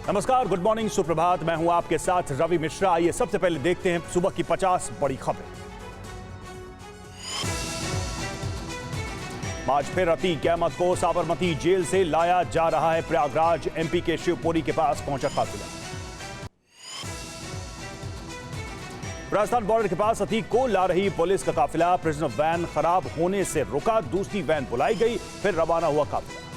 नमस्कार, good morning, सुप्रभात। मैं हूं आपके साथ रवि मिश्रा। आइए सबसे पहले देखते हैं सुबह की 50 बड़ी खबरें। आज फिर अतीक अहमद को साबरमती जेल से लाया जा रहा है प्रयागराज। एमपी के शिवपुरी के पास पहुंचा काफिला। राजस्थान बॉर्डर के पास अतीक को ला रही पुलिस का काफिला। प्रिजनर वैन खराब होने से रुका, दूसरी वैन बुलाई गई, फिर रवाना हुआ काफिला।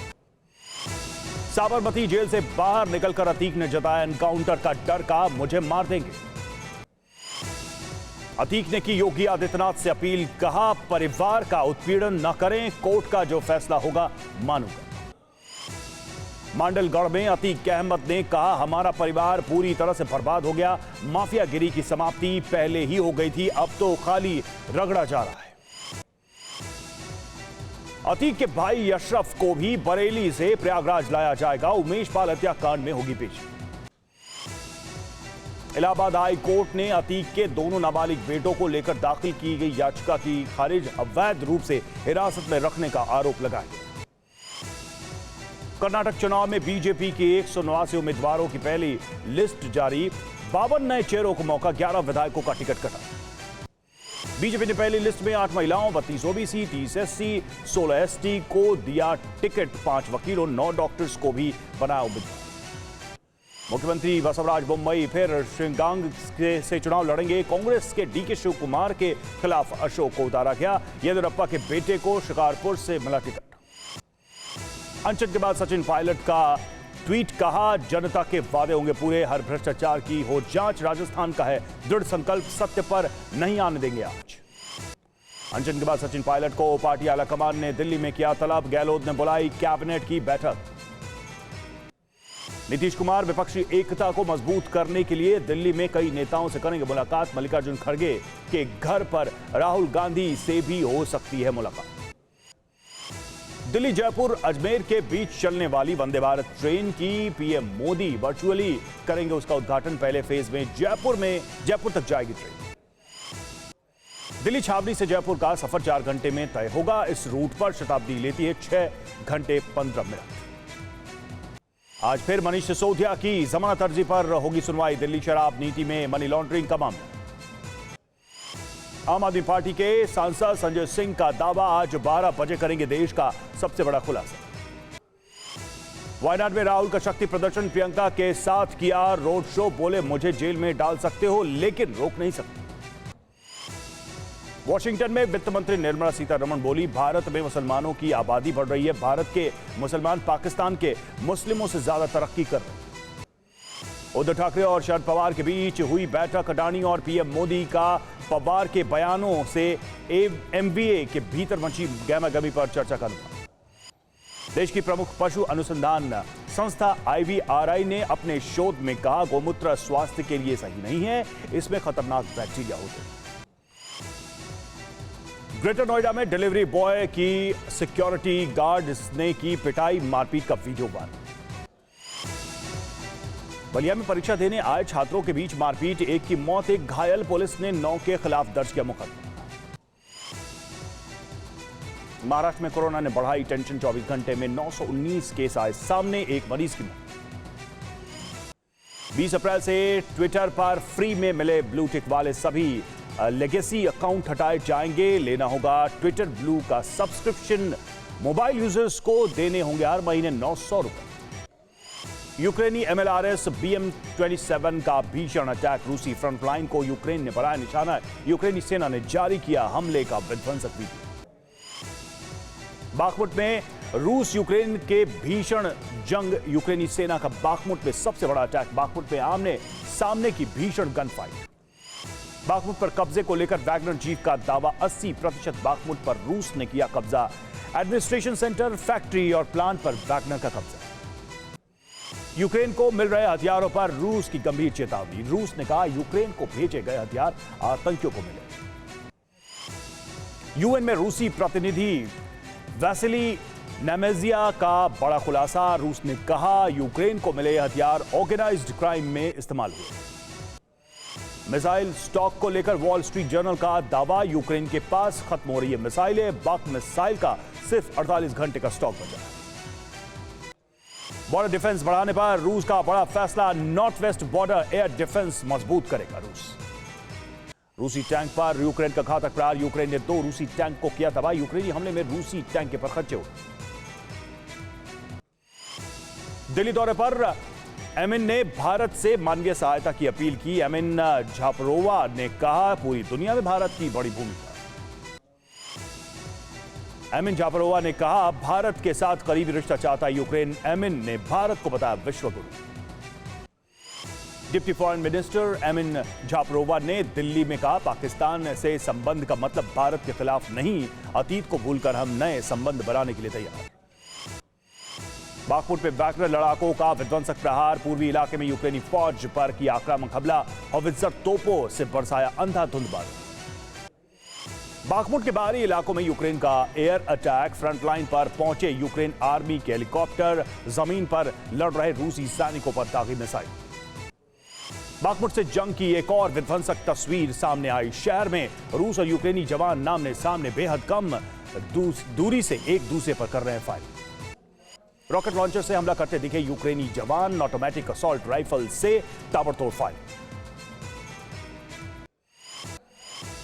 साबरमती जेल से बाहर निकलकर अतीक ने जताया एनकाउंटर का डर का, मुझे मार देंगे। अतीक ने की योगी आदित्यनाथ से अपील, कहा परिवार का उत्पीड़न न करें, कोर्ट का जो फैसला होगा मानूंगा। मांडलगढ़ में अतीक अहमद ने कहा हमारा परिवार पूरी तरह से बर्बाद हो गया, माफियागिरी की समाप्ति पहले ही हो गई थी, अब तो खाली रगड़ा जा रहा है। अतीक के भाई अशरफ को भी बरेली से प्रयागराज लाया जाएगा। उमेश पाल हत्याकांड में होगी पेशी। इलाहाबाद हाई कोर्ट ने अतीक के दोनों नाबालिग बेटों को लेकर दाखिल की गई याचिका की खारिज। अवैध रूप से हिरासत में रखने का आरोप लगाया। कर्नाटक चुनाव में बीजेपी के 189 उम्मीदवारों की पहली लिस्ट जारी। 52 नए चेहरों को मौका, 11 विधायकों का टिकट कटा। बीजेपी ने पहली लिस्ट में 8 महिलाओं, 32 ओबीसी, 30 एससी, 16 एसटी को दिया टिकट। 5 वकीलों, 9 डॉक्टर्स को भी बनाया उम्मीदवार। मुख्यमंत्री बसवराज बोम्मई फिर शिंगांग से चुनाव लड़ेंगे। कांग्रेस के डीके शिव कुमार के खिलाफ अशोक को उतारा गया। येदियुरप्पा के बेटे को शिकारपुर से मिला टिकट। अनशन के बाद सचिन पायलट का ट्वीट, कहा जनता के वादे होंगे पूरे, हर भ्रष्टाचार की हो जांच। राजस्थान का है दृढ़ संकल्प, सत्य पर नहीं आने देंगे आज। अनशन के बाद सचिन पायलट को पार्टी आलाकमान ने दिल्ली में किया तलब। गहलोत ने बुलाई कैबिनेट की बैठक। नीतीश कुमार विपक्षी एकता को मजबूत करने के लिए दिल्ली में कई नेताओं से करेंगे मुलाकात। मल्लिकार्जुन खड़गे के घर पर राहुल गांधी से भी हो सकती है मुलाकात। दिल्ली जयपुर अजमेर के बीच चलने वाली वंदे भारत ट्रेन की पीएम मोदी वर्चुअली करेंगे उसका उद्घाटन। पहले फेज में जयपुर तक जाएगी ट्रेन। दिल्ली छावनी से जयपुर का सफर 4 घंटे में तय होगा। इस रूट पर शताब्दी लेती है 6 घंटे 15 मिनट। आज फिर मनीष सिसोदिया की जमानत अर्जी पर होगी सुनवाई। दिल्ली शराब नीति में मनी लॉन्ड्रिंग का मामला। आम आदमी पार्टी के सांसद संजय सिंह का दावा, आज 12 बजे करेंगे देश का सबसे बड़ा खुलासा। वायनाड में राहुल का शक्ति प्रदर्शन, प्रियंका के साथ किया रोड शो। बोले मुझे जेल में डाल सकते हो लेकिन रोक नहीं सकते। वॉशिंगटन में वित्त मंत्री निर्मला सीतारमण बोली भारत में मुसलमानों की आबादी बढ़ रही है, भारत के मुसलमान पाकिस्तान के मुस्लिमों से ज्यादा तरक्की कर रहे हैं। उद्धव ठाकरे और शरद पवार के बीच हुई बैठक। अडानी और पीएम मोदी का पवार के बयानों से एमबीए के भीतर मची गहमागहमी पर चर्चा का अनुमान। देश की प्रमुख पशु अनुसंधान संस्था IVRI ने अपने शोध में कहा गौमूत्र स्वास्थ्य के लिए सही नहीं है, इसमें खतरनाक बैक्टीरिया होते हैं। ग्रेटर नोएडा में डिलीवरी बॉय की सिक्योरिटी गार्ड्स ने की पिटाई, मारपीट का वीडियो वायरल। बलिया में परीक्षा देने आए छात्रों के बीच मारपीट, एक की मौत, एक घायल। पुलिस ने 9 के खिलाफ दर्ज किया मुकदमा। महाराष्ट्र में कोरोना ने बढ़ाई टेंशन, 24 घंटे में 919 केस आए सामने, एक मरीज की मौत। 20 अप्रैल से ट्विटर पर फ्री में मिले ब्लू टिक वाले सभी लेगेसी अकाउंट हटाए जाएंगे। लेना होगा ट्विटर ब्लू का सब्सक्रिप्शन। मोबाइल यूजर्स को देने होंगे हर महीने 900 रुपए। यूक्रेनी MLRS BM-27 का भीषण अटैक, रूसी फ्रंटलाइन को यूक्रेन ने बनाया निशाना। यूक्रेनी सेना ने जारी किया हमले का विध्वंसक वीडियो। बाखमुट में रूस यूक्रेन के भीषण जंग, यूक्रेनी सेना का बाखमुट में सबसे बड़ा अटैक। बाखमुट में आमने सामने की भीषण गन फाइट। बाखमुट पर कब्जे को लेकर वैगनर चीफ का दावा, 80% बाखमुट पर रूस ने किया कब्जा। एडमिनिस्ट्रेशन सेंटर, फैक्ट्री और प्लांट पर वैगनर का कब्जा। यूक्रेन को मिल रहे हथियारों पर रूस की गंभीर चेतावनी। रूस ने कहा यूक्रेन को भेजे गए हथियार आतंकियों को मिले। यूएन में रूसी प्रतिनिधि वैसिली नेमेजिया का बड़ा खुलासा। रूस ने कहा यूक्रेन को मिले हथियार ऑर्गेनाइज्ड क्राइम में इस्तेमाल हुए। मिसाइल स्टॉक को लेकर वॉल स्ट्रीट जर्नल का दावा, यूक्रेन के पास खत्म हो रही है मिसाइलें। बक मिसाइल का सिर्फ 48 घंटे का स्टॉक बचा। बॉर्डर डिफेंस बढ़ाने पर रूस का बड़ा फैसला, north west border air defence मजबूत करेगा रूसी टैंक पर यूक्रेन का घातक प्रहार, यूक्रेन ने 2 रूसी टैंक को किया तबाह, यूक्रेनी हमले में रूसी टैंक के पर खर्चे उड़े। दिल्ली दौरे पर एमिन ने भारत से मानवीय सहायता की अपील की। एमिन झापरोवा ने कहा, पूरी दुनिया में भारत की बड़ी भूमिका। एमिन झापरोवा ने कहा, भारत के साथ करीबी रिश्ता चाहता यूक्रेन। एमिन ने भारत को बताया विश्वगुरु। Deputy foreign minister Emine Dzhaparova ने दिल्ली में कहा, पाकिस्तान से संबंध का मतलब भारत के खिलाफ नहीं, अतीत को भूलकर हम नए संबंध बनाने के लिए तैयार। बागपुर पे वैगनर लड़ाकों का विध्वंसक प्रहार, पूर्वी इलाके में यूक्रेनी फौज पर किया आक्रामक हमला, हॉवित्जर तोपों से बरसाया अंधाधुंध बारूद। बागपुर के बाहरी इलाकों में यूक्रेन का एयर अटैक, फ्रंटलाइन पर पहुंचे यूक्रेन आर्मी के हेलीकॉप्टर, जमीन पर लड़ रहे रूसी सैनिकों पर दागी मिसाइल। बागपुर से जंग की एक और विध्वंसक तस्वीर सामने आई। शहर में रूस और यूक्रेनी जवान नामने सामने बेहद कम दूरी से एक दूसरे पर कर रहे हैं फायरिंग। रॉकेट लॉन्चर से हमला करते दिखे यूक्रेनी जवान, ऑटोमेटिक असॉल्ट राइफल से ताबड़तोड़ फायर।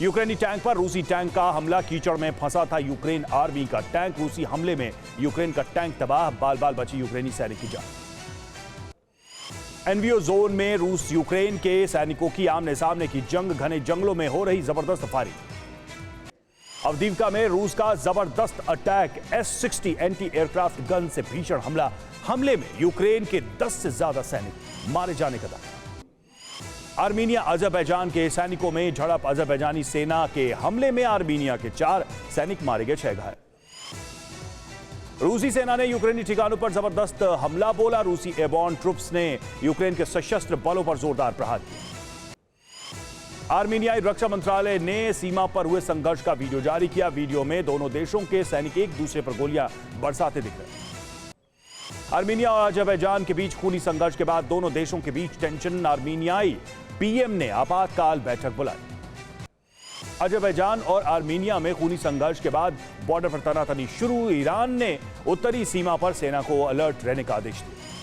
यूक्रेनी टैंक पर रूसी टैंक का हमला, कीचड़ में फंसा था यूक्रेन आर्मी का टैंक, रूसी हमले में यूक्रेन का टैंक तबाह, बाल बाल बची यूक्रेनी सैनिक की जान। एनवीओ जोन में रूस यूक्रेन के सैनिकों की आमने सामने की जंग, घने जंगलों में हो रही जबरदस्त फायरिंग। अवदीवका में रूस का जबरदस्त attack, S-60 anti aircraft gun से भीषण हमला, हमले में यूक्रेन के 10 से ज्यादा सैनिक मारे जाने का दावा। आर्मीनिया अजरबैजान के सैनिकों में झड़प, अजरबैजानी सेना के हमले में आर्मीनिया के 4 सैनिक मारे गए, 6 घायल। रूसी सेना ने यूक्रेनी ठिकानों पर जबरदस्त हमला बोला, रूसी एयरबॉर्न ट्रुप्स ने यूक्रेन के सशस्त्र बलों पर जोरदार प्रहार किया। आर्मीनियाई रक्षा मंत्रालय ने सीमा पर हुए संघर्ष का वीडियो जारी किया, वीडियो में दोनों देशों के सैनिक एक दूसरे पर गोलियां बरसाते दिख रहे। आर्मीनिया और अजरबैजान के बीच खूनी संघर्ष के बाद दोनों देशों के बीच टेंशन, आर्मीनियाई पीएम ने आपातकाल बैठक बुलाई। अजरबैजान और आर्मीनिया में खूनी संघर्ष के बाद बॉर्डर पर तनातनी शुरू, ईरान ने उत्तरी सीमा पर सेना को अलर्ट रहने का आदेश दिया।